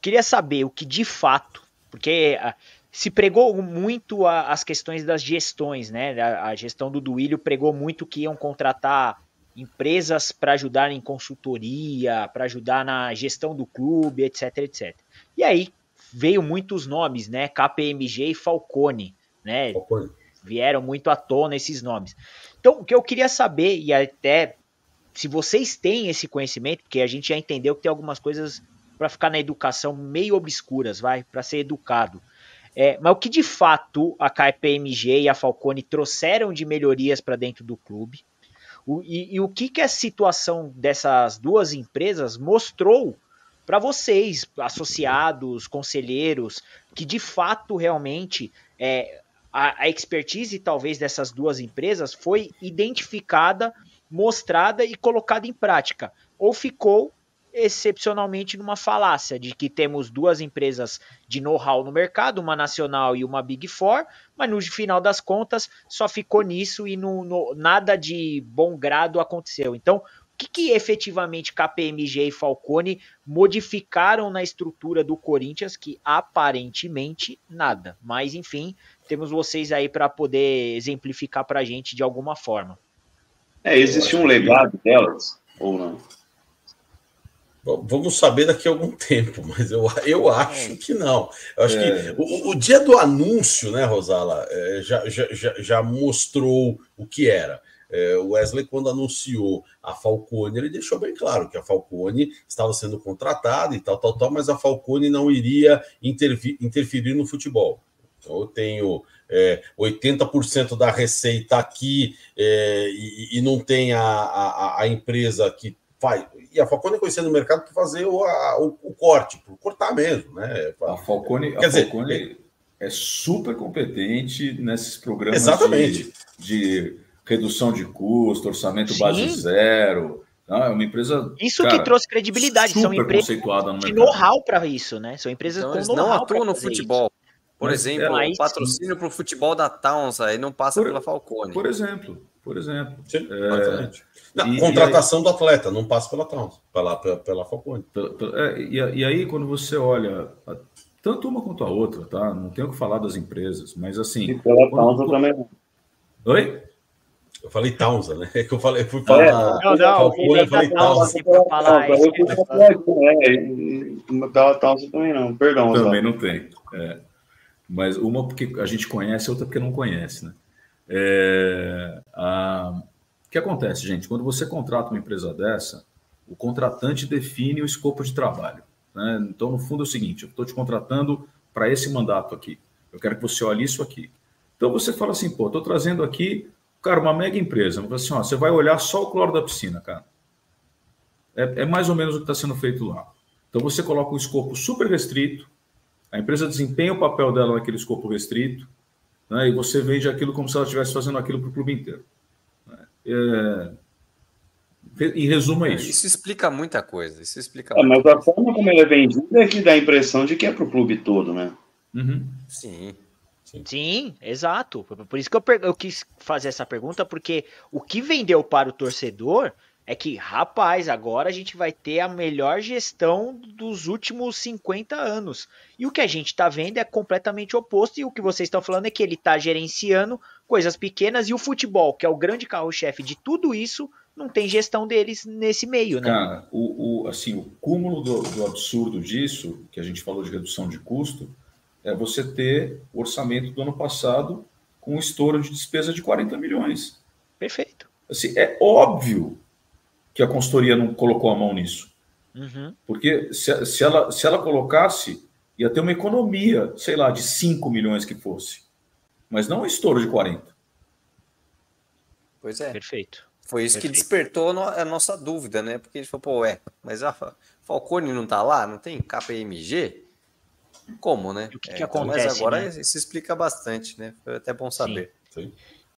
queria saber o que de fato, porque se pregou muito as questões das gestões, né? A gestão do Duílio pregou muito que iam contratar empresas para ajudar em consultoria, para ajudar na gestão do clube, etc, etc. E aí veio muitos nomes, né? KPMG e Falcone, né? Falcone. Vieram muito à tona esses nomes. Então, o que eu queria saber, e até se vocês têm esse conhecimento, porque a gente já entendeu que tem algumas coisas para ficar na educação meio obscuras, vai, para ser educado. Mas o que de fato a KPMG e a Falcone trouxeram de melhorias para dentro do clube? E o que a situação dessas duas empresas mostrou para vocês, associados, conselheiros, que de fato realmente a expertise talvez dessas duas empresas foi identificada, mostrada e colocada em prática? Ou ficou excepcionalmente numa falácia de que temos duas empresas de know-how no mercado, uma nacional e uma Big Four, mas no final das contas só ficou nisso e nada de bom grado aconteceu. Então, o que efetivamente KPMG e Falcone modificaram na estrutura do Corinthians? Que aparentemente nada, mas enfim, temos vocês aí para poder exemplificar para a gente de alguma forma. Existe um legado delas ou não? Vamos saber daqui a algum tempo, mas eu acho que não. Eu acho que o dia do anúncio, né, Rosala, já mostrou o que era. O Wesley, quando anunciou a Falcone, ele deixou bem claro que a Falcone estava sendo contratada e tal, mas a Falcone não iria interferir no futebol. Então, eu tenho 80% da receita aqui e não tem a empresa que faz. E a Falcone é conhecida no mercado por fazer o corte, por cortar mesmo, né? A Falcone é super competente nesses programas exatamente. de redução de custo, orçamento base zero. Não, é uma empresa. Isso que trouxe credibilidade. São empresas conceituadas no de know-how para isso, né? São empresas então, com eles know-how. Não atuam no futebol. Isso. Por exemplo, o patrocínio para o futebol da Towns aí não passa pela Falcone. Por exemplo. Sim, contratação do atleta não passa pela Towns, pela Falcone. E aí, quando você olha, tanto uma quanto a outra, tá? Não tenho o que falar das empresas, mas assim. E pela Towns eu também não. Oi? Eu falei Towns, né? É que eu fui falar. Falcone, eu falei Towns. Pela Towns eu também não, perdão. Também não tem. Mas uma porque a gente conhece, outra porque não conhece, né? O que acontece, gente? Quando você contrata uma empresa dessa, o contratante define o escopo de trabalho, né? Então, no fundo, é o seguinte: eu estou te contratando para esse mandato aqui. Eu quero que você olhe isso aqui. Então, você fala assim, estou trazendo aqui, cara, uma mega empresa. Assim, você vai olhar só o cloro da piscina, cara. É mais ou menos o que está sendo feito lá. Então, você coloca um escopo super restrito, a empresa desempenha o papel dela naquele escopo restrito, né, e você vende aquilo como se ela estivesse fazendo aquilo para o clube inteiro. Em resumo, é isso. Isso explica muita coisa. Mas a forma como ele é vendido é que dá a impressão de que é para o clube todo, né? Uhum. Sim, exato. Por isso que eu quis fazer essa pergunta, porque o que vendeu para o torcedor é que, rapaz, agora a gente vai ter a melhor gestão dos últimos 50 anos. E o que a gente está vendo é completamente oposto, e o que vocês estão falando é que ele está gerenciando coisas pequenas, e o futebol, que é o grande carro-chefe de tudo isso, não tem gestão deles nesse meio, né? Cara, o cúmulo do absurdo disso, que a gente falou de redução de custo, é você ter o orçamento do ano passado com um estouro de despesa de 40 milhões. Perfeito. Assim, é óbvio que a consultoria não colocou a mão nisso. Uhum. Porque se ela colocasse, ia ter uma economia, sei lá, de 5 milhões que fosse. Mas não um estouro de 40. Pois é. Perfeito. Foi isso que despertou a nossa dúvida, né? Porque a gente falou, mas a Falcone não tá lá? Não tem KPMG? Como, né? O que acontece, mas agora né? isso explica bastante, né? Foi até bom saber. Sim.